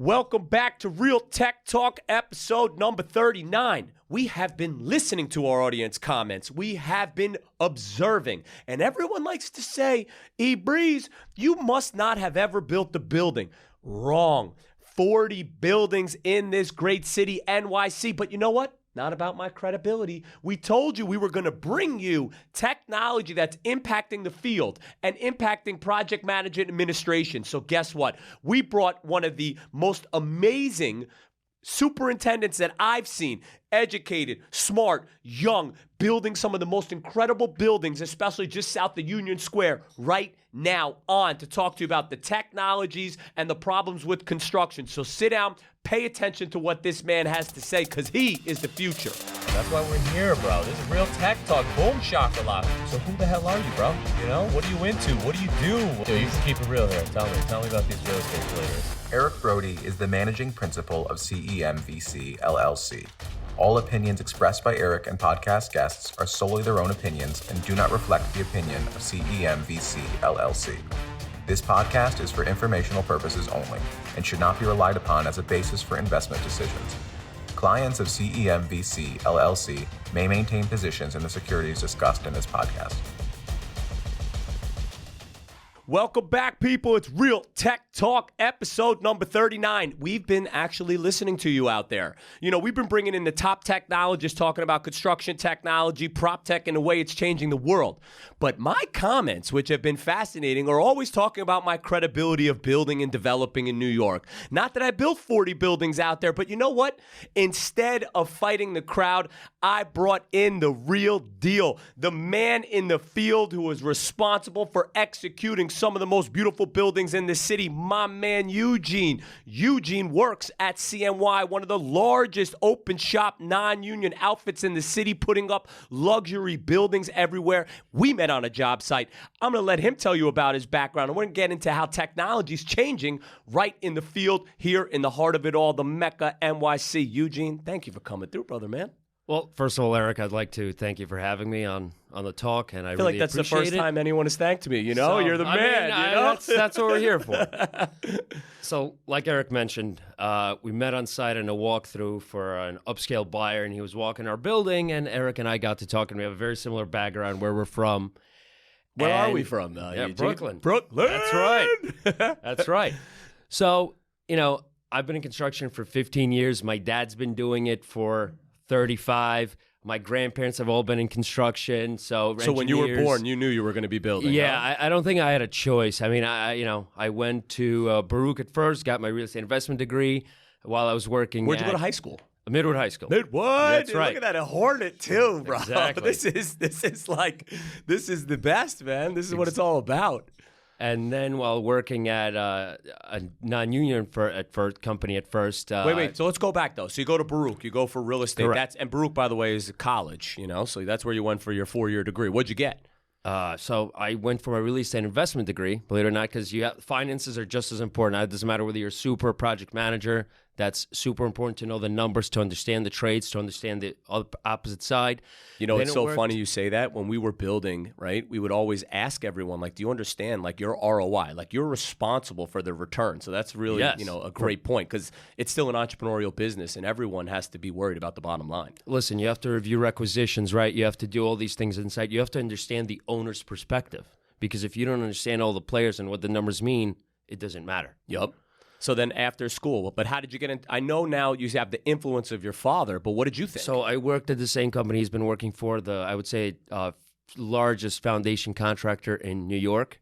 Welcome back to Real Tech Talk, episode number 39. We have been listening to our audience comments. We have been observing. And everyone likes to say, Breeze, you must not have ever built a building. Wrong. 40 buildings in this great city, NYC. But you know what? Not about my credibility. We told you we were going to bring you technology that's impacting the field and impacting project management administration. So guess what? We brought one of the most amazing superintendents that I've seen, educated, smart, young, building some of the most incredible buildings, especially just south of Union Square right now on to talk to you about the technologies and the problems with construction. So sit down, pay attention to what this man has to say because he is the future. That's why we're here, bro. This is Real Tech Talk. Boom shakalaka. So who the hell are you, bro? You know, what are you into? What do you do? Dude, you can keep it real here. Tell me about these real estate players. Eric Brody is the managing principal of CEMVC LLC. All opinions expressed by Eric and podcast guests are solely their own opinions and do not reflect the opinion of CEMVC LLC. This podcast is for informational purposes only and should not be relied upon as a basis for investment decisions. Clients of CEMVC LLC may maintain positions in the securities discussed in this podcast. Welcome back, people. It's Real Tech Talk, episode number 39. We've been actually listening to you out there. You know, we've been bringing in the top technologists talking about construction technology, PropTech, and the way it's changing the world. But my comments, which have been fascinating, are always talking about my credibility of building and developing in New York. Not that I built 40 buildings out there, but you know what? Instead of fighting the crowd, I brought in the real deal. The man in the field who was responsible for executing some of the most beautiful buildings in the city, my man Eugene. Eugene works at CNY, one of the largest open shop non-union outfits in the city, putting up luxury buildings everywhere. We met on a job site. I'm going to let him tell you about his background. And we're going to get into how technology is changing right in the field here in the heart of it all, the Mecca, NYC. Eugene, thank you for coming through, brother, man. Well, first of all, Eric, I'd like to thank you for having me on the talk, and I feel really like that's the first time anyone has thanked me. You know, So, you're the man. You know? That's what we're here for. So, like Eric mentioned, we met on site in a walkthrough for an upscale buyer, and he was walking our building, and Eric and I got to talk, and we have a very similar background where we're from. Where are we from, though? Yeah, Eugene? Brooklyn. Brooklyn. That's right. That's right. So, you know, I've been in construction for 15 years. My dad's been doing it for 35. My grandparents have all been in construction. So when you were born, you knew you were going to be building. Yeah, huh? I don't think I had a choice. I mean, I went to Baruch at first, got my real estate investment degree while I was working. Where'd you go to high school? Midwood High School. Midwood. That's right. Look at that, a Hornet too, bro. Exactly. This is the best, man. This is what it's all about. And then while working at a non-union company at first. Wait. So let's go back, though. So you go to Baruch. You go for real estate. Correct. And Baruch, by the way, is a college, you know. So that's where you went for your 4-year degree. What'd you get? So I went for my real estate investment degree, believe it or not, because finances are just as important. It doesn't matter whether you're a super project manager. That's super important to know the numbers, to understand the trades, to understand the opposite side. You know, Then it's it so worked. funny you say that. When we were building, right, we would always ask everyone, like, do you understand, like, your ROI? Like, you're responsible for the return. So that's really, Yes. you know, a great point because it's still an entrepreneurial business and everyone has to be worried about the bottom line. Listen, you have to review requisitions, right? You have to do all these things inside. You have to understand the owner's perspective because if you don't understand all the players and what the numbers mean, it doesn't matter. Yep. So then after school, but how did you get in? I know now you have the influence of your father, but what did you think? So I worked at the same company he's been working for, I would say, largest foundation contractor in New York.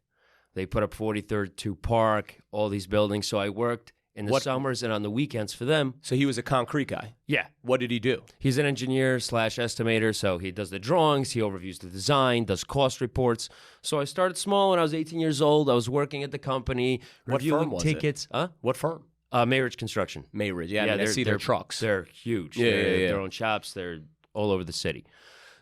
They put up 43rd to Park, all these buildings. So I worked in the summers and on the weekends for them. So he was a concrete guy. Yeah. What did he do? He's an engineer / estimator, so he does the drawings, he overviews the design, does cost reports. So I started small when I was 18 years old. I was working at the company, What reviewing firm was tickets. it? What firm? Mayridge Construction. Mayridge, yeah. I see their trucks. They're huge. Yeah, They're yeah. their own shops. They're all over the city.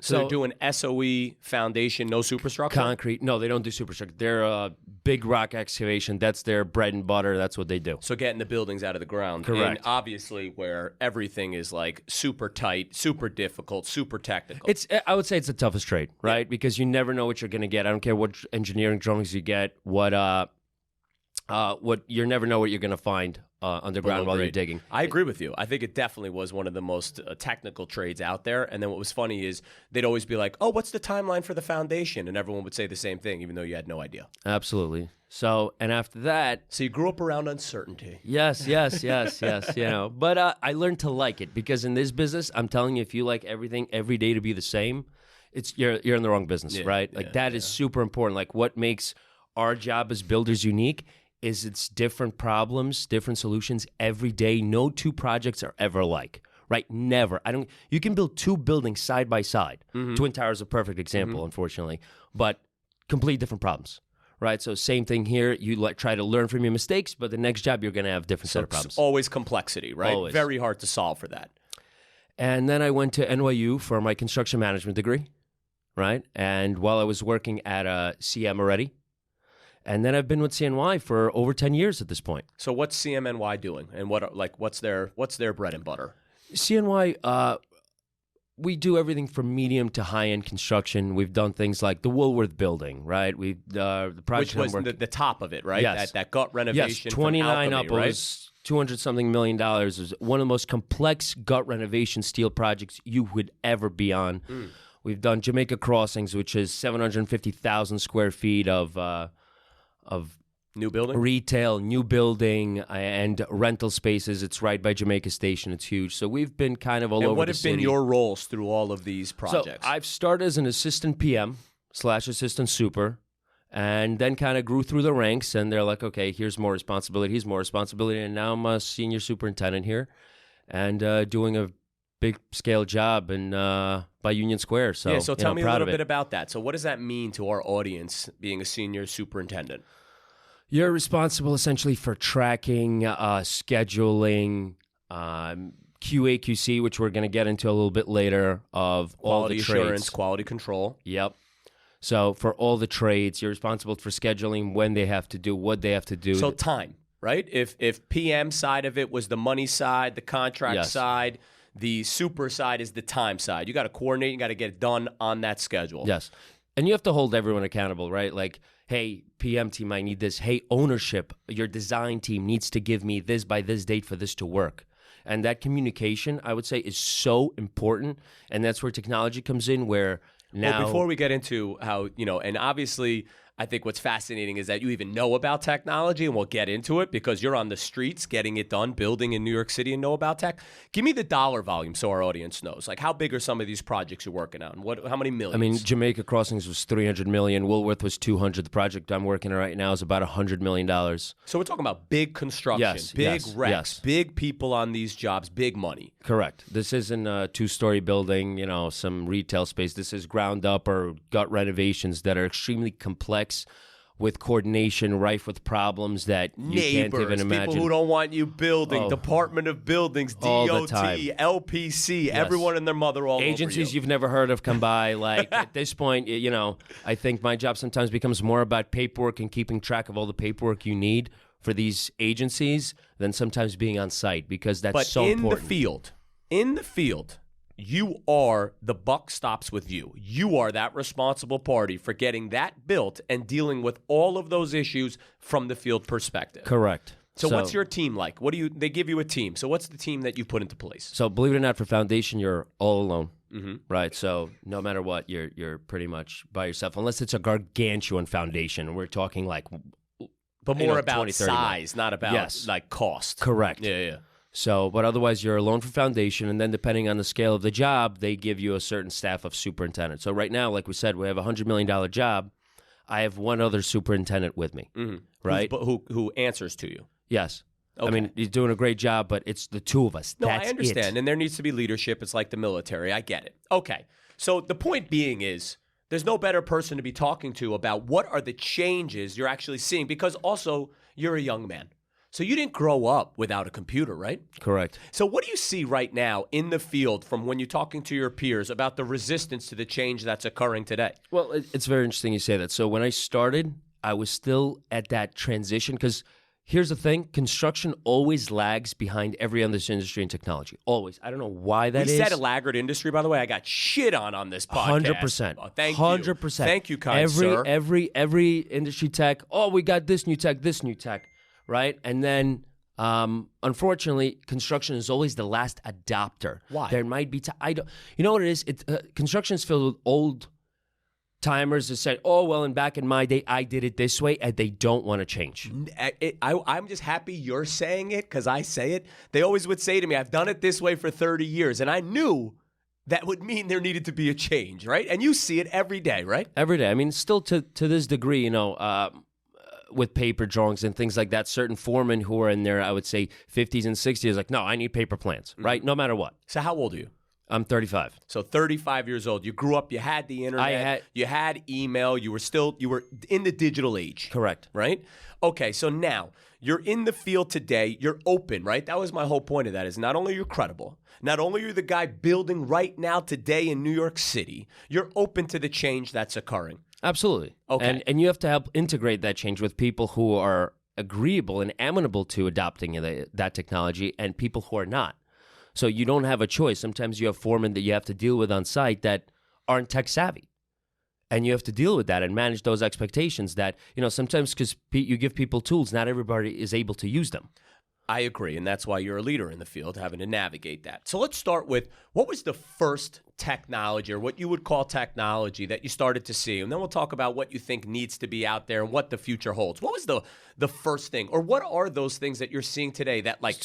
So they're doing SOE foundation, no superstructure? Concrete. No, they don't do superstructure. They're big rock excavation. That's their bread and butter. That's what they do. So getting the buildings out of the ground. Correct. And obviously where everything is like super tight, super difficult, super technical. I would say it's the toughest trade, right? Because you never know what you're going to get. I don't care what engineering drawings you get, what what you never know what you're going to find underground while you're digging. I agree with you. I think it definitely was one of the most technical trades out there. And then what was funny is they'd always be like, oh, what's the timeline for the foundation? And everyone would say the same thing, even though you had no idea. Absolutely. So, and after that... So you grew up around uncertainty. Yes. But I learned to like it because in this business, I'm telling you, if you like everything every day to be the same, you're in the wrong business, right? Like that is super important. Like what makes our job as builders unique is it's different problems, different solutions every day. No two projects are ever alike, right? Never. You can build two buildings side by side. Twin Towers is a perfect example, unfortunately, but complete different problems, right? So same thing here. You try to learn from your mistakes, but the next job you're going to have different set of problems. Always complexity, right? Always. Very hard to solve for that. And then I went to NYU for my construction management degree, right? And while I was working at CM already, and then I've been with CNY for over 10 years at this point. So what's CMNY doing, and what's their bread and butter? CNY, we do everything from medium to high-end construction. We've done things like the Woolworth building, right? We the project which was the top of it, right? Yes. That gut renovation. Yes, 29 from Alchemy, up was $200-something million. It was one of the most complex gut renovation steel projects you would ever be on. We've done Jamaica Crossings, which is 750,000 square feet of new building, retail, new building, and rental spaces. It's right by Jamaica Station. It's huge. So we've been kind of all over the city. And what have been your roles through all of these projects? So I've started as an assistant PM / assistant super, and then kind of grew through the ranks. And they're like, okay, here's more responsibility, and now I'm a senior superintendent here, and doing a big scale job by Union Square. So so tell me a little bit about that. So what does that mean to our audience, being a senior superintendent? You're responsible essentially for tracking, scheduling, QA/QC, which we're going to get into a little bit later, of all the trades. Quality assurance, quality control. Yep. So for all the trades, you're responsible for scheduling when they have to do, what they have to do. So time, right? If PM side of it was the money side, the contract side, the super side is the time side. You got to coordinate. You got to get it done on that schedule. Yes. And you have to hold everyone accountable, right? Like, hey, PM team, I need this. Hey, ownership, your design team needs to give me this by this date for this to work. And that communication, I would say, is so important. And that's where technology comes in, where now... Well, before we get into how, and obviously... I think what's fascinating is that you even know about technology, and we'll get into it because you're on the streets getting it done, building in New York City, and know about tech. Give me the dollar volume so our audience knows. Like, how big are some of these projects you're working on? How many millions? I mean, Jamaica Crossings was $300 million. Woolworth was $200. The project I'm working on right now is about $100 million. So we're talking about big construction, big recs, big people on these jobs, big money. Correct. This isn't a two-story building, some retail space. This is ground up or gut renovations that are extremely complex, with coordination rife with problems that you can't even imagine. People who don't want you building, Department of Buildings, DOT, LPC, everyone and their mother all agencies over you. You've never heard of come by. Like at this point, I think my job sometimes becomes more about paperwork and keeping track of all the paperwork you need for these agencies than sometimes being on site, because that's so important. But in the field, you are, the buck stops with you. You are that responsible party for getting that built and dealing with all of those issues from the field perspective. Correct. So what's your team like? They give you a team. So what's the team that you put into place? So believe it or not, for foundation, you're all alone. Right. So no matter what, you're pretty much by yourself, unless it's a gargantuan foundation. We're talking like, but more about 20, 30 size, not about like cost. Correct. Yeah. So, but otherwise, you're alone for foundation, and then depending on the scale of the job, they give you a certain staff of superintendents. So right now, like we said, we have a $100 million job. I have one other superintendent with me, right? Who answers to you? Yes. Okay. I mean, he's doing a great job, but it's the two of us. No, That's I understand, it. and there needs to be leadership. It's like the military. I get it. Okay. So the point being is, there's no better person to be talking to about what are the changes you're actually seeing, because also you're a young man. So you didn't grow up without a computer, right? Correct. So what do you see right now in the field from when you're talking to your peers about the resistance to the change that's occurring today? Well, it's very interesting you say that. So when I started, I was still at that transition, because here's the thing. Construction always lags behind every other industry in technology. Always. I don't know why that is. We said a laggard industry, by the way. I got shit on this podcast. 100%. Oh, thank you. 100%. Thank you, kind sir. Every industry tech, we got this new tech, this new tech. right? And then, unfortunately, construction is always the last adopter. Why? There might be, you know what it is? Construction is filled with old timers that say, oh, well, and back in my day, I did it this way, and they don't want to change. I'm just happy you're saying it because I say it. They always would say to me, I've done it this way for 30 years. And I knew that would mean there needed to be a change, right? And you see it every day, right? Every day. I mean, still to this degree, you know, with paper drawings and things like that, certain foremen who are in their, I would say, 50s and 60s, like, no, I need paper plans, right? No matter what. So how old are you? I'm 35. So 35 years old. You grew up, you had the internet, you had email, you were in the digital age. Correct. Right? Okay, so now you're in the field today, you're open, right? That was my whole point of that, is not only you're credible, not only are you the guy building right now today in New York City, you're open to the change that's occurring. Absolutely. Okay. And you have to help integrate that change with people who are agreeable and amenable to adopting that technology and people who are not. So you don't have a choice. Sometimes you have foremen that you have to deal with on site that aren't tech savvy. And you have to deal with that and manage those expectations that, you know, sometimes because you give people tools, not everybody is able to use them. I agree, and that's why you're a leader in the field, having to navigate that. So let's start with, what was the first technology, or what you would call technology, that you started to see? And then we'll talk about what you think needs to be out there and what the future holds. What was the first thing, or what are those things that you're seeing today that, like,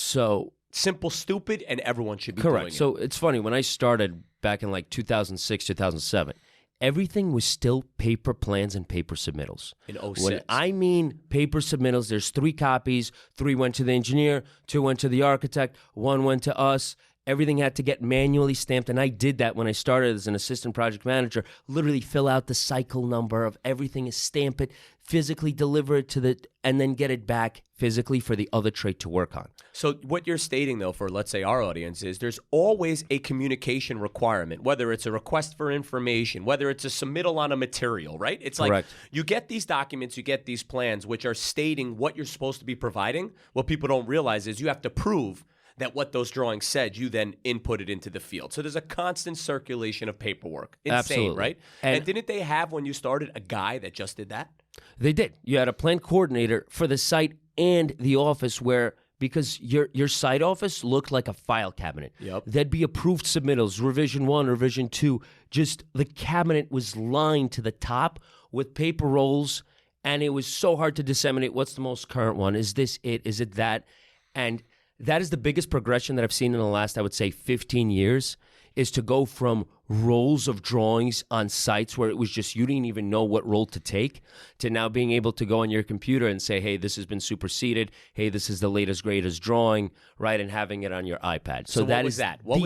simple, stupid, and everyone should be doing it? So it's funny, when I started back in like 2006, 2007, everything was still paper plans and paper submittals. In 06. When I mean paper submittals, there's 3 copies. 3 went to the engineer, 2 went to the architect, 1 went to us. Everything had to get manually stamped, and I did that when I started as an assistant project manager. Literally fill out the cycle number of everything, stamp it, physically deliver it and then get it back physically for the other trade to work on. So what you're stating, though, for, let's say, our audience, is there's always a communication requirement, whether it's a request for information, whether it's a submittal on a material, right? It's like, Correct. You get these documents, you get these plans, which are stating what you're supposed to be providing. What people don't realize is you have to prove that what those drawings said, you then input it into the field. So there's a constant circulation of paperwork. Insane, Absolutely. Right? And didn't they have, when you started, a guy that just did that? They did. You had a plant coordinator for the site and the office where, because your site office looked like a file cabinet. Yep. There'd be approved submittals, revision 1, revision 2. Just the cabinet was lined to the top with paper rolls, and it was so hard to disseminate what's the most current one. Is this it? Is it that? And that is the biggest progression that I've seen in the last, I would say, 15 years, is to go from rolls of drawings on sites where it was just you didn't even know what roll to take, to now being able to go on your computer and say, hey, this has been superseded. Hey, this is the latest, greatest drawing, right? And having it on your iPad. So what was that? What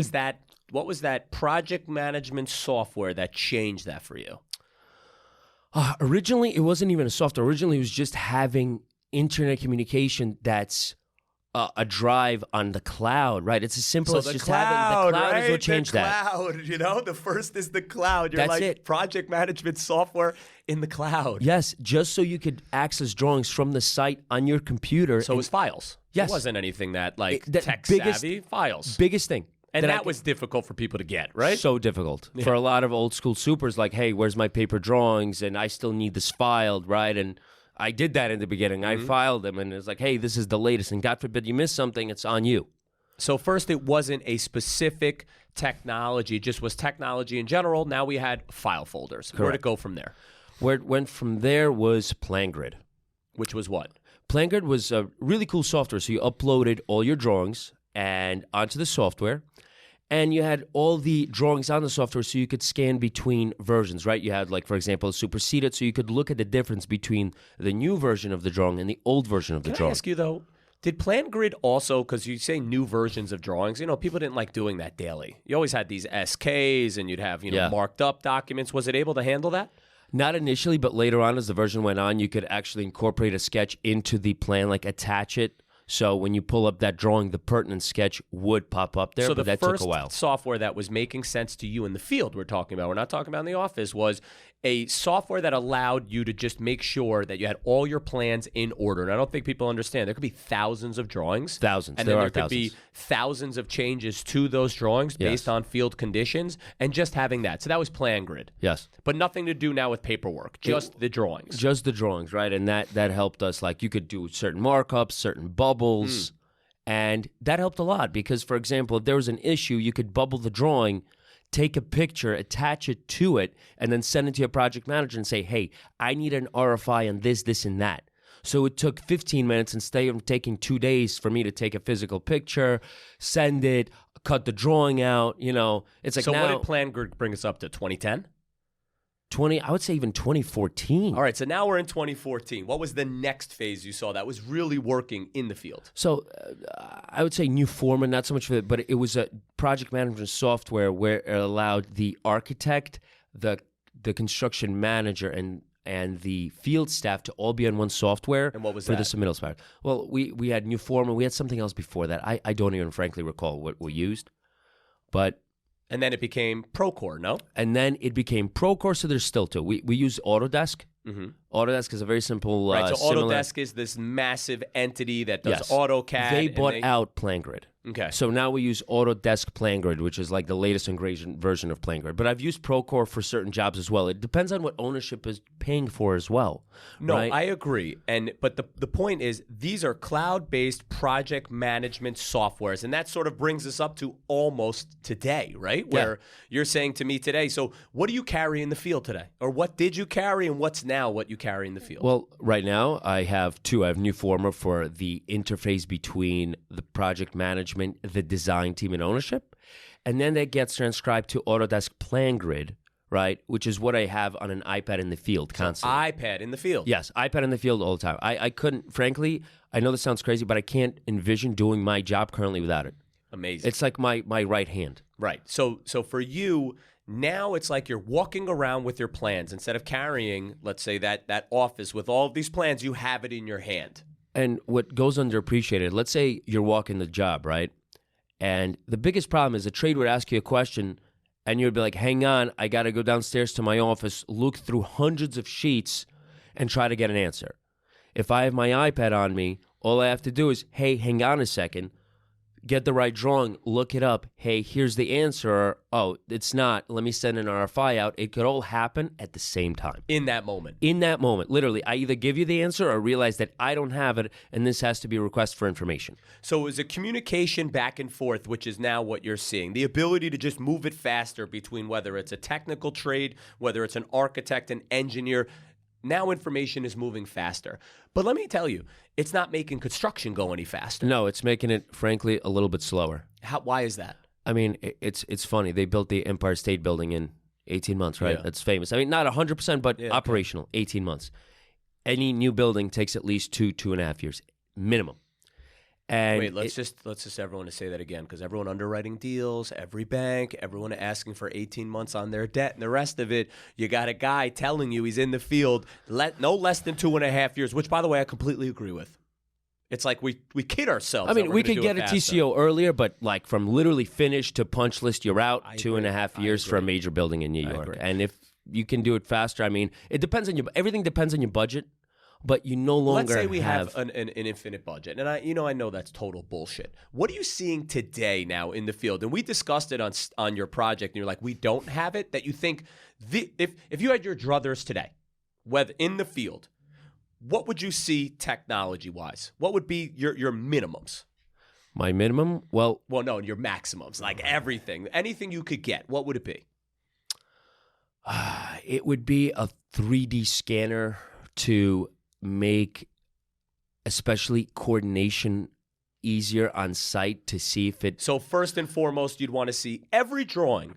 was that project management software that changed that for you? Originally, it wasn't even a software. Originally, it was just having internet communication that's a drive on the cloud, right? It's as simple as just having the cloud, right? is what changed the that. Cloud, you know, the first is the cloud. You're That's like it. Project management software in the cloud. Yes, just so you could access drawings from the site on your computer. So it was files. Yes. It wasn't anything that, like, The tech biggest- savvy. Files. Biggest thing. And that I was difficult for people to get, right? So difficult. For a lot of old school supers, like, hey, where's my paper drawings? And I still need this filed, right? And I did that in the beginning. I filed them, and it's like, hey, this is the latest. And God forbid you miss something, it's on you. So first, it wasn't a specific technology. It just was technology in general. Now we had file folders. Correct. Where'd it go from there? Where it went from there was PlanGrid. Which was what? PlanGrid was a really cool software. So you uploaded all your drawings and onto the software, and you had all the drawings on the software so you could scan between versions, right? You had, like, for example, superseded, so you could look at the difference between the new version of the drawing and the old version of the Can I drawing. ask you, though, did PlanGrid also, because you say new versions of drawings, you know, people didn't like doing that daily. You always had these SKs, and you'd have, you know, Yeah. marked up documents. Was it able to handle that? Not initially, but later on as the version went on, you could actually incorporate a sketch into the plan, like attach it So when you pull up that drawing, the pertinent sketch would pop up there, So but the that took first a while. software that was making sense to you in the field we're talking about, we're not talking about in the office, was a software that allowed you to just make sure that you had all your plans in order. And I don't think people understand. There could be thousands of drawings. Thousands. And There then are there could be thousands of changes to those drawings based on field conditions, and just having that. So that was Plan Grid. Yes. But nothing to do now with paperwork, just the drawings. Just the drawings, right? And that helped us. Like, you could do certain markups, certain bubbles, and that helped a lot because, for example, if there was an issue, you could bubble the drawing, take a picture, attach it to it, and then send it to your project manager and say, hey, I need an RFI on this, this, and that. So it took 15 minutes instead of taking 2 days for me to take a physical picture, send it, cut the drawing out. It's like, So now, what did Plan Grid bring us up to, 2010? I would say even 2014. All right, so now we're in 2014. What was the next phase you saw that was really working in the field? So I would say new format, not so much for it, but it was a project management software where it allowed the architect, the construction manager, and the field staff to all be on one software. And what was for that? the submittals part. Well, we had new format. We had something else before that. I don't even frankly recall what we used, but. And then it became Procore, no? And then it became Procore, so there's still two. We use Autodesk. Autodesk is a very simple Right, so similar. Autodesk is this massive entity that does Yes. AutoCAD. They and bought out PlanGrid. Okay. So now we use Autodesk PlanGrid, which is like the latest version of PlanGrid. But I've used Procore for certain jobs as well. It depends on what ownership is paying for as well. No, right? I agree. But the point is, these are cloud-based project management softwares, and that sort of brings us up to almost today, right? Where you're saying to me today, so what do you carry in the field today? Or what did you carry, and what's now what you carry in the field? Well, right now I have two. I have new former for the interface between the project management, the design team, and ownership. And then that gets transcribed to Autodesk PlanGrid, right? Which is what I have on an iPad in the field constantly. iPad in the field. Yes, iPad in the field all the time. I couldn't, frankly, I know this sounds crazy, but I can't envision doing my job currently without it. Amazing. It's like my right hand. Right. So for you, now it's like you're walking around with your plans. Instead of carrying, let's say, that office with all of these plans, you have it in your hand. And what goes underappreciated, let's say you're walking the job, right? And the biggest problem is a trade would ask you a question and you'd be like, hang on, I got to go downstairs to my office, look through hundreds of sheets and try to get an answer. If I have my iPad on me, all I have to do is, hey, hang on a second, get the right drawing, look it up. Hey, here's the answer. Or, oh, it's not. Let me send an RFI out. It could all happen at the same time. In that moment. In that moment, literally, I either give you the answer or realize that I don't have it, and this has to be a request for information. So it was a communication back and forth, which is now what you're seeing. The ability to just move it faster between whether it's a technical trade, whether it's an architect, an engineer. Now information is moving faster. But let me tell you, it's not making construction go any faster. No, it's making it, frankly, a little bit slower. Why is that? I mean, it's funny. They built the Empire State Building in 18 months, right? Yeah. That's famous. I mean, not 100%, but operational, 18 months. Any new building takes at least 2.5 years, minimum. And Wait, let's just everyone to say that again, because everyone underwriting deals, every bank, everyone asking for 18 months on their debt, and the rest of it, you got a guy telling you he's in the field no less than 2.5 years, which, by the way, I completely agree with. It's like we kid ourselves. I mean, we could get a TCO earlier, but like from literally finish to punch list, you're out 2.5 years for a major building in New York. And if you can do it faster, I mean, it depends on everything depends on your budget. But you no longer Let's say we have an infinite budget, and I know that's total bullshit. What are you seeing today now in the field? And we discussed it on your project, and you're like, we don't have it. That you think if you had your druthers today, whether in the field, what would you see technology wise? What would be your minimums? My minimum? Well, no, your maximums, like everything, anything you could get. What would it be? It would be a 3D scanner to make especially coordination easier on site to see if it... So first and foremost, you'd want to see every drawing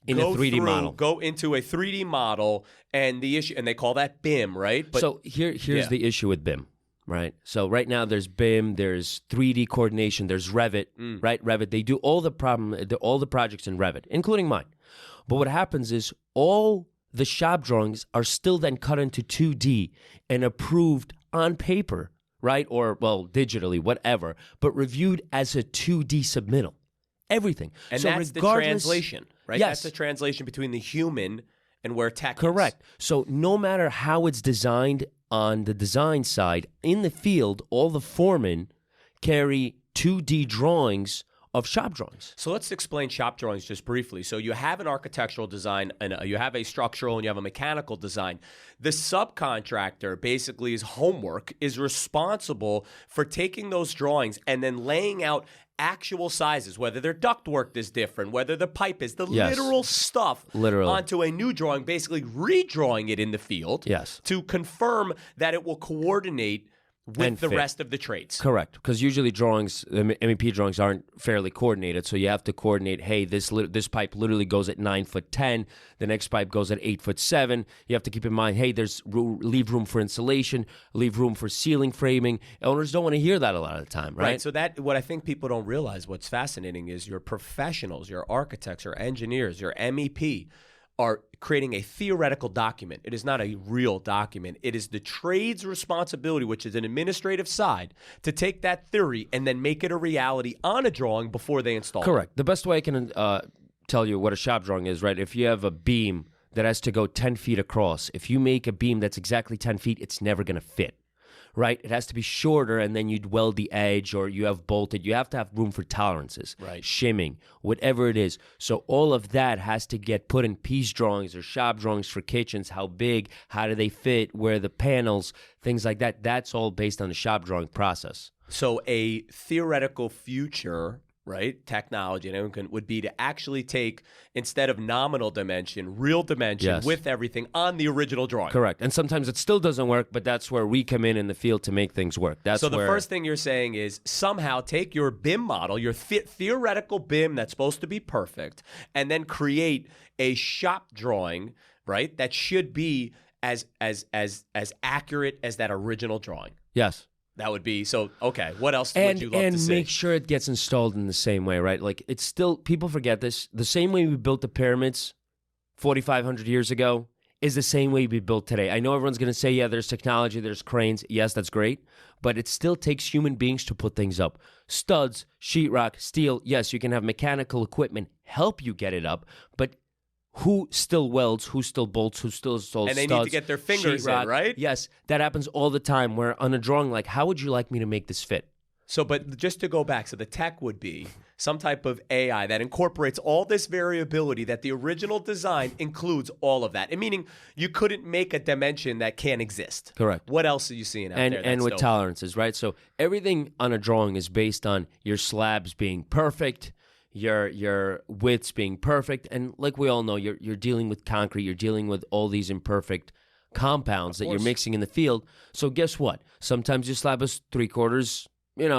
in a 3D model. Go into a 3D model, and the issue, and they call that BIM, right? But, so here's the issue with BIM, right? So right now there's BIM, there's 3D coordination, there's Revit, right? Revit, they do all the projects in Revit, including mine. But what happens is all the shop drawings are still then cut into 2D and approved on paper, right? Or, well, digitally, whatever, but reviewed as a 2D submittal. Everything. And so that's the regardless- translation, right? Yes. That's the translation between the human and where tech is. Correct. So no matter how it's designed on the design side, in the field, all the foremen carry 2D drawings of shop drawings. So let's explain shop drawings just briefly. So you have an architectural design, and you have a structural, and you have a mechanical design. The subcontractor, basically, his homework is responsible for taking those drawings and then laying out actual sizes, whether their ductwork is different, whether the pipe is, the Yes. literal stuff Literally. onto a new drawing, basically redrawing it in the field Yes. to confirm that it will coordinate with And the fit. rest of the trades. Correct, because usually drawings, MEP drawings aren't fairly coordinated, so you have to coordinate, hey, this pipe literally goes at 9'10", the next pipe goes at 8'7". You have to keep in mind, hey, leave room for insulation, leave room for ceiling framing. Owners don't want to hear that a lot of the time, right? So that what I think people don't realize, what's fascinating is your professionals, your architects, your engineers, your MEP are creating a theoretical document. It is not a real document. It is the trade's responsibility, which is an administrative side, to take that theory and then make it a reality on a drawing before they install it. Correct. The best way I can tell you what a shop drawing is, right? If you have a beam that has to go 10 feet across, if you make a beam that's exactly 10 feet, it's never going to fit. Right? It has to be shorter, and then you'd weld the edge, or you have bolted. You have to have room for tolerances, Right. shimming, whatever it is. So all of that has to get put in piece drawings or shop drawings for kitchens. How big? How do they fit? Where are the panels? Things like that. That's all based on the shop drawing process. So a theoretical future, right, technology and everyone would be to actually take, instead of nominal dimension, real dimension Yes. with everything on the original drawing. Correct. And sometimes it still doesn't work, but that's where we come in the field to make things work. That's So the where, first thing you're saying is somehow take your BIM model, your theoretical BIM that's supposed to be perfect, and then create a shop drawing, right, that should be as accurate as that original drawing. Yes. That would be so. Okay, what else would you love to see? Make sure it gets installed in the same way, right? Like, it's still, people forget this. The same way we built the pyramids 4,500 years ago is the same way we built today. I know everyone's going to say, yeah, there's technology, there's cranes. Yes, that's great. But it still takes human beings to put things up. Studs, sheetrock, steel. Yes, you can have mechanical equipment help you get it up. But who still welds, who still bolts, who still installs And they studs, need to get their fingers in, sheetrock? right? Yes, that happens all the time where on a drawing, like, how would you like me to make this fit? So, but just to go back, so the tech would be some type of AI that incorporates all this variability that the original design includes all of that. And meaning you couldn't make a dimension that can't exist. Correct. What else are you seeing out there? And that's with dope? tolerances, right? So everything on a drawing is based on your slabs being perfect, your widths being perfect, and like we all know, you're dealing with concrete, you're dealing with all these imperfect compounds that you're mixing in the field. So guess what? Sometimes your slab is 3/4,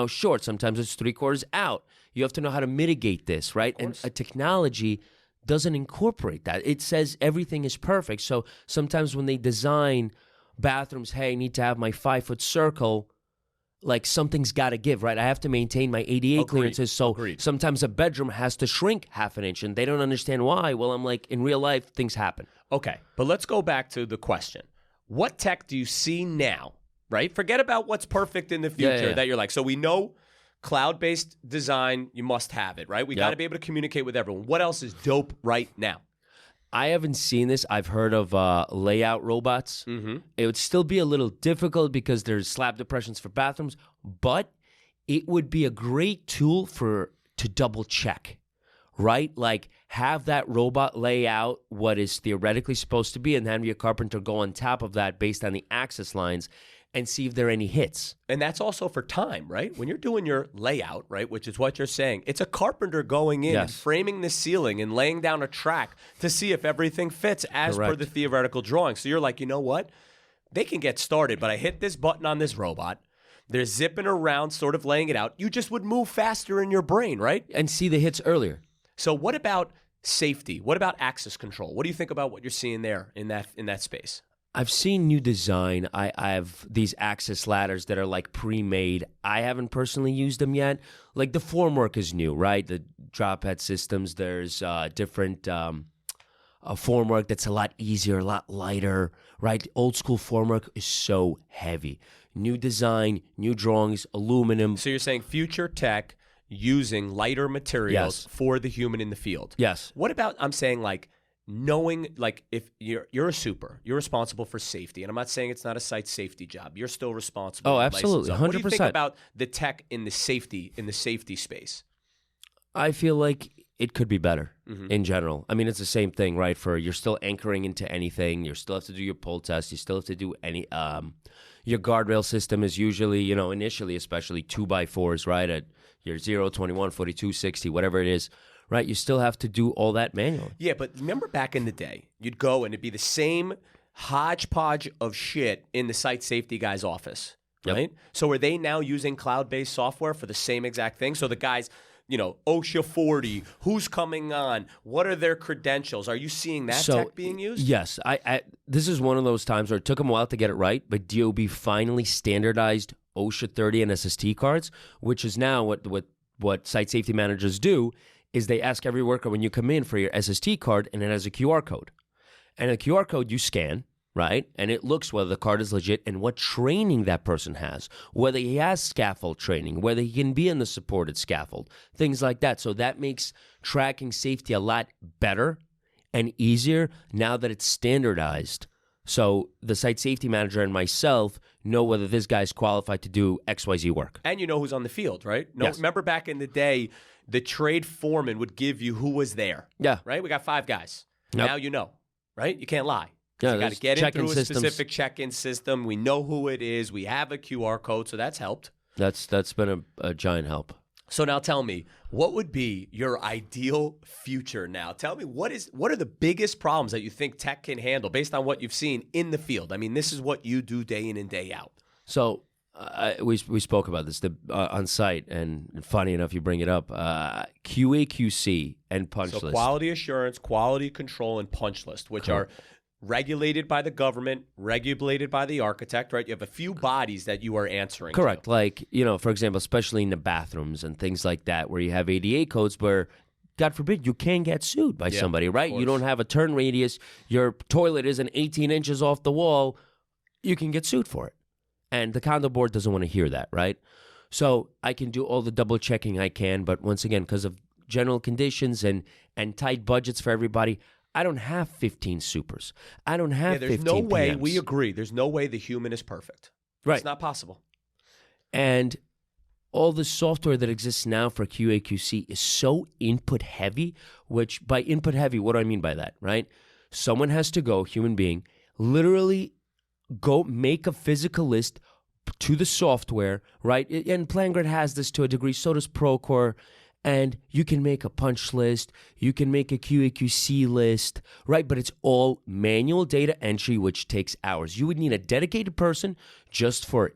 short. Sometimes it's 3/4 out. You have to know how to mitigate this, right? And a technology doesn't incorporate that. It says everything is perfect. So sometimes when they design bathrooms, hey, I need to have my 5-foot circle, like something's got to give, right? I have to maintain my ADA clearances. So sometimes a bedroom has to shrink 1/2 inch, and they don't understand why. Well, I'm like, in real life, things happen. Okay, but let's go back to the question. What tech do you see now, right? Forget about what's perfect in the future that you're like. So we know cloud-based design, you must have it, right? We got to be able to communicate with everyone. What else is dope right now? I haven't seen this. I've heard of layout robots. Mm-hmm. It would still be a little difficult because there's slab depressions for bathrooms, but it would be a great tool to double check, right? Like have that robot lay out what is theoretically supposed to be and have your carpenter go on top of that based on the access lines and see if there are any hits. And that's also for time, right? When you're doing your layout, right, which is what you're saying, it's a carpenter going in and framing the ceiling and laying down a track to see if everything fits as per the theoretical drawing. So you're like, you know what? They can get started, but I hit this button on this robot. They're zipping around, sort of laying it out. You just would move faster in your brain, right? And see the hits earlier. So what about safety? What about access control? What do you think about what you're seeing there in that space? I've seen new design. I have these access ladders that are like pre-made. I haven't personally used them yet. Like the formwork is new, right? The drop head systems, there's different formwork that's a lot easier, a lot lighter, right? Old school formwork is so heavy. new design, new drawings, aluminum. So you're saying future tech using lighter materials Yes. for the human in the field. Yes. What about, I'm saying, like, knowing, like, if you're a super, you're responsible for safety, and I'm not saying it's not a site safety job. You're still responsible. Oh, for absolutely, license. What do you think 100%. about the tech in the safety space? I feel like it could be better in general. I mean, it's the same thing, right? For you're still anchoring into anything. You still have to do your pull test. You still have to do any. Your guardrail system is usually, initially, especially 2x4s, right? At your 0, 21, 42, 60, whatever it is, right? You still have to do all that manually. Yeah, but remember back in the day, you'd go and it'd be the same hodgepodge of shit in the site safety guy's office, right? So are they now using cloud-based software for the same exact thing? So the guys, OSHA 40, who's coming on? What are their credentials? Are you seeing that tech being used? Yes. This is one of those times where it took them a while to get it right, but DOB finally standardized OSHA 30 and SST cards, which is now what site safety managers do is they ask every worker when you come in for your SST card, and it has a QR code. And a QR code you scan, right? And it looks whether the card is legit and what training that person has, whether he has scaffold training, whether he can be in the supported scaffold, things like that. So that makes tracking safety a lot better and easier now that it's standardized. So the site safety manager and myself know whether this guy's qualified to do XYZ work. And you know who's on the field, right? Yes. Remember back in the day, the trade foreman would give you who was there. Yeah. Right? We got 5 guys. Yep. Now you know, right? You can't lie. Yeah, You got to there's get in check-in through a systems. specific check-in system. We know who it is. We have a QR code, so that's helped. That's been a giant help. So now tell me, what would be your ideal future now? Tell me, what are the biggest problems that you think tech can handle based on what you've seen in the field? I mean, this is what you do day in and day out. So we spoke about this on site, and funny enough, you bring it up. QA/QC and punch So list. quality assurance, quality control, and punch list, which are regulated by the government, regulated by the architect, right? You have a few bodies that you are answering to. Correct. Like, for example, especially in the bathrooms and things like that, where you have ADA codes where, God forbid, you can get sued by somebody, right? You don't have a turn radius. Your toilet isn't 18 inches off the wall. You can get sued for it. And the condo board doesn't want to hear that, right? So I can do all the double checking I can, but once again, because of general conditions and tight budgets for everybody, I don't have 15 supers. I don't have 15 there's no way, PMs. we agree, there's no way the human is perfect. Right. It's not possible. And all the software that exists now for QA/QC is so input heavy, which by input heavy, what do I mean by that, right? Someone has to go, human being, literally go make a physical list to the software, right? And PlanGrid has this to a degree, so does Procore. And you can make a punch list, you can make a QA/QC list, right? But it's all manual data entry, which takes hours. You would need a dedicated person just for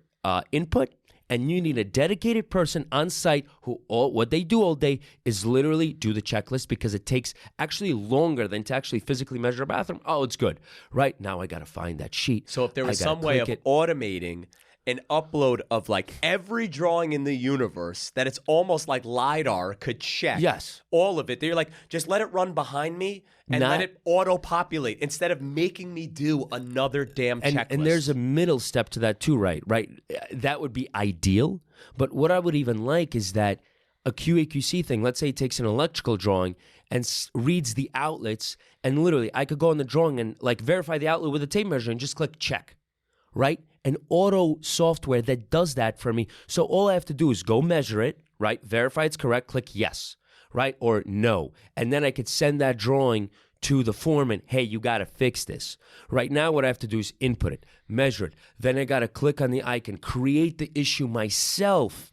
input, and you need a dedicated person on site who what they do all day is literally do the checklist, because it takes actually longer than to actually physically measure a bathroom. Oh, it's good. Right now I got to find that sheet. So if there was I gotta some way of click it. automating an upload of like every drawing in the universe that it's almost like LiDAR could check. Yes. All of it. They're like, just let it run behind me and let it auto-populate instead of making me do another damn checklist. And there's a middle step to that too, right? That would be ideal. But what I would even like is that a QA/QC thing, let's say it takes an electrical drawing and reads the outlets, and literally I could go on the drawing and like verify the outlet with a tape measure and just click check, right? An auto software that does that for me. So all I have to do is go measure it, right? Verify it's correct, click yes, right? Or no. And then I could send that drawing to the foreman. Hey, you got to fix this. Right now, what I have to do is input it, measure it. Then I got to click on the icon, create the issue myself,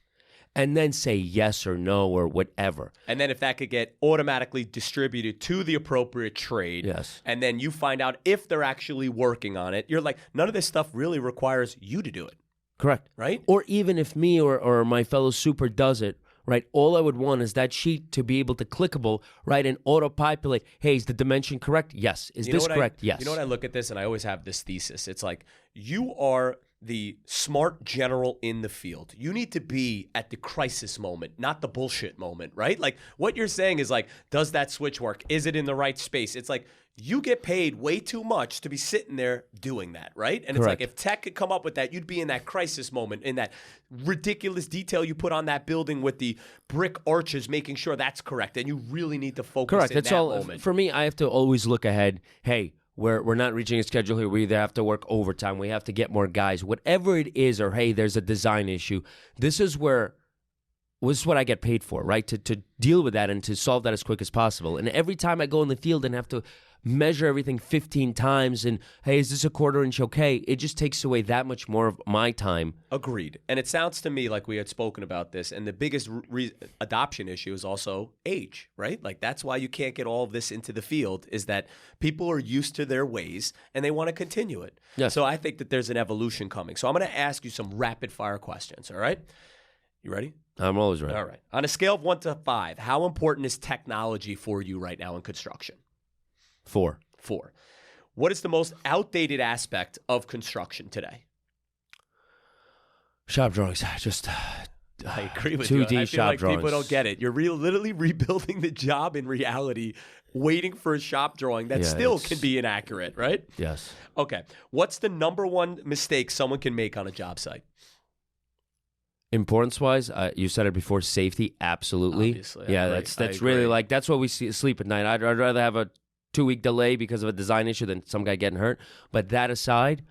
and then say yes or no or whatever. And then if that could get automatically distributed to the appropriate trade, Yes. and then you find out if they're actually working on it, you're like, none of this stuff really requires you to do it, Correct. right? Or even if me or my fellow super does it, right, all I would want is that sheet to be able to clickable, right, and auto-populate. Hey, is the dimension correct? Yes. Is this correct? Yes. You know what I look at this, and I always have this thesis. It's like, you are the smart general in the field. You need to be at the crisis moment, not the bullshit moment, right? Like, what you're saying is like, does that switch work? Is it in the right space? It's like, you get paid way too much to be sitting there doing that, right? And Correct. it's like if tech could come up with that, you'd be in that crisis moment, in that ridiculous detail you put on that building with the brick arches, making sure that's correct. And you really need to focus Correct. in That's that all. moment. For me, I have to always look ahead. Hey, we're not reaching a schedule here. We either have to work overtime. We have to get more guys. Whatever it is, or hey, there's a design issue. This is what I get paid for, right? To deal with that and to solve that as quick as possible. And every time I go in the field and have to measure everything 15 times and, hey, is this a quarter inch okay? It just takes away that much more of my time. Agreed. And it sounds to me like we had spoken about this, and the biggest adoption issue is also age, right? Like that's why you can't get all of this into the field, is that people are used to their ways and they want to continue it. Yes. So I think that there's an evolution coming. So I'm going to ask you some rapid fire questions, all right? You ready? I'm always right. All right. On a scale of 1 to 5, how important is technology for you right now in construction? 4. 4. What is the most outdated aspect of construction today? Shop drawings. Just I agree with you. 2D I feel shop like drawings. people don't get it. You're literally rebuilding the job in reality, waiting for a shop drawing that Yeah, still it's- can be inaccurate, right? Yes. Okay. What's the number one mistake someone can make on a job site? Importance-wise, you said it before, safety, absolutely. Obviously, I yeah, agree. that's I really agree. like, that's what we sleep at night. I'd rather have a 2-week delay because of a design issue than some guy getting hurt. But that aside,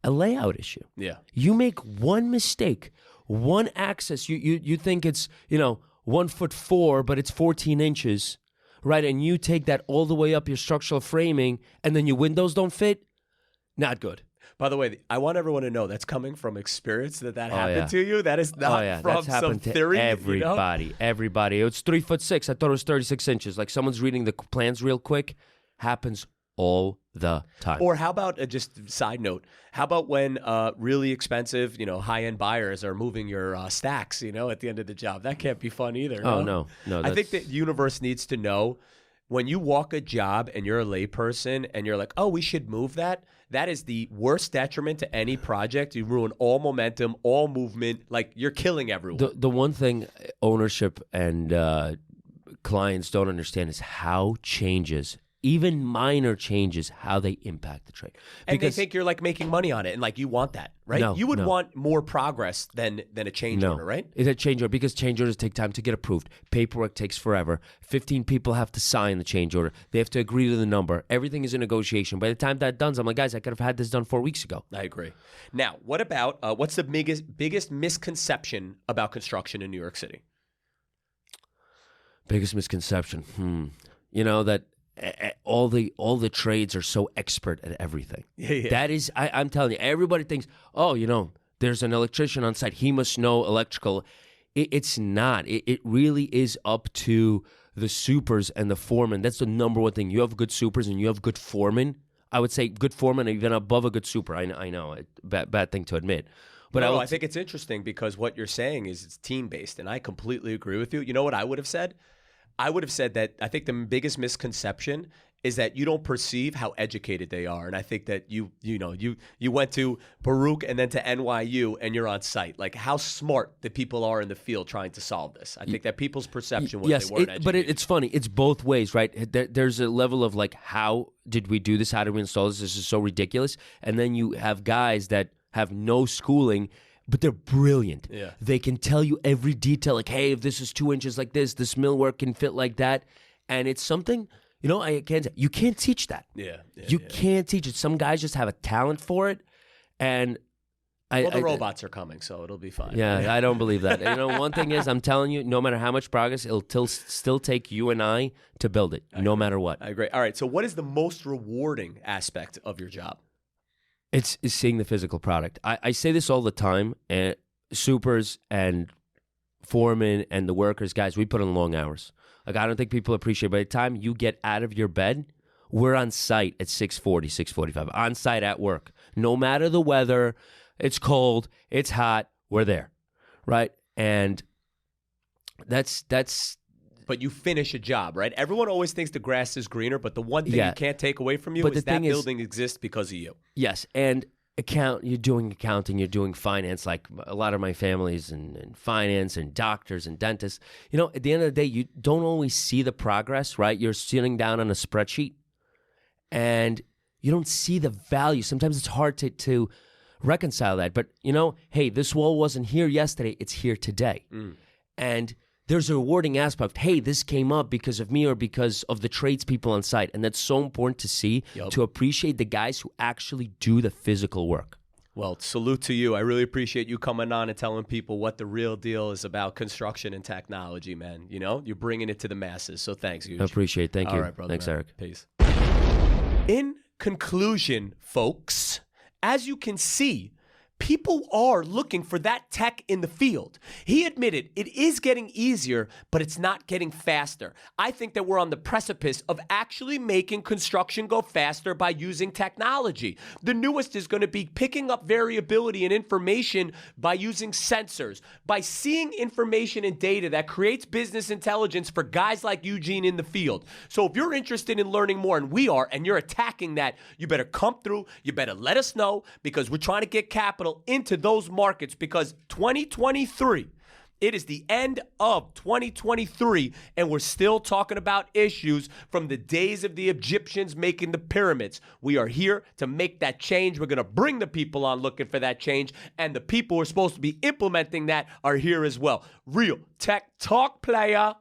a layout issue. Yeah. You make one mistake, one axis. You think it's 1'4", but it's 14 inches, right? And you take that all the way up your structural framing, and then your windows don't fit. Not good. By the way, I want everyone to know that's coming from experience that happened yeah. to you. That is not from that's some happened to theory. everybody. Everybody. It's 3'6". I thought it was 36 inches. Like someone's reading the plans real quick. Happens all the time. Or how about just side note? How about when really expensive, high-end buyers are moving your stacks, at the end of the job? That can't be fun either. Oh, no. I think the universe needs to know when you walk a job and you're a layperson and you're like, oh, we should move that. That is the worst detriment to any project. You ruin all momentum, all movement. Like you're killing everyone. The one thing ownership and clients don't understand is how changes, even minor changes, how they impact the trade. And they think you're like making money on it, and like you want that, right? No, you would no. want more progress than a change order, right? It's a change order because change orders take time to get approved. Paperwork takes forever. 15 people have to sign the change order. They have to agree to the number. Everything is a negotiation. By the time that's done, I'm like, guys, I could have had this done 4 weeks ago. I agree. Now, what about what's the biggest misconception about construction in New York City? Biggest misconception. That all the trades are so expert at everything. Yeah. That is, I'm telling you, everybody thinks, there's an electrician on site. He must know electrical. It's not. It really is up to the supers and the foremen. That's the number one thing. You have good supers and you have good foremen. I would say good foreman are even above a good super. I know, bad thing to admit. But I think it's interesting because what you're saying is it's team-based, and I completely agree with you. You know what I would have said? I would have said that I think the biggest misconception is that you don't perceive how educated they are. And I think that you went to Baruch and then to NYU and you're on site. Like how smart the people are in the field trying to solve this. I think that people's perception was they weren't educated. But it's funny. It's both ways, right? There's a level of like, how did we do this? How did we install this? This is so ridiculous. And then you have guys that have no schooling, but they're brilliant. Yeah. They can tell you every detail, like, hey, if this is 2 inches like this millwork can fit like that. And it's something, you can't teach that. You can't teach it. Some guys just have a talent for it. And the robots are coming, so it'll be fine. Yeah, I don't believe that. One thing is, I'm telling you, no matter how much progress, it'll still take you and I to build it, no matter what. I agree. All right, so what is the most rewarding aspect of your job? It's seeing the physical product. I say this all the time, and supers and foremen and the workers, guys, we put in long hours. Like, I don't think people appreciate it. By the time you get out of your bed, we're on site at 6:40, 6:45, on site at work. No matter the weather, it's cold, it's hot, we're there, right? And that's But you finish a job, right? Everyone always thinks the grass is greener, but the one thing you can't take away from you But is the that thing is- building exists because of you. Yes, and you're doing accounting, you're doing finance, like a lot of my family's in finance and doctors and dentists. At the end of the day, you don't always see the progress, right? You're sitting down on a spreadsheet, and you don't see the value. Sometimes it's hard to reconcile that. But, hey, this wall wasn't here yesterday. It's here today. And there's a rewarding aspect. Hey, this came up because of me or because of the tradespeople on site. And that's so important to see, to appreciate the guys who actually do the physical work. Well, salute to you. I really appreciate you coming on and telling people what the real deal is about construction and technology, man. You're bringing it to the masses. So thanks, Eugene. I appreciate it. Thank you. All right, brother. Thanks, man. Eric. Peace. In conclusion, folks, as you can see, people are looking for that tech in the field. He admitted it is getting easier, but it's not getting faster. I think that we're on the precipice of actually making construction go faster by using technology. The newest is going to be picking up variability and information by using sensors, by seeing information and data that creates business intelligence for guys like Eugene in the field. So if you're interested in learning more, and we are, and you're attacking that, you better come through. You better let us know, because we're trying to get capital into those markets, because 2023, it is the end of 2023, and we're still talking about issues from the days of the Egyptians making the pyramids. We are here to make that change. We're going to bring the people on looking for that change, and the people who are supposed to be implementing that are here as well. Real Tech Talk, player.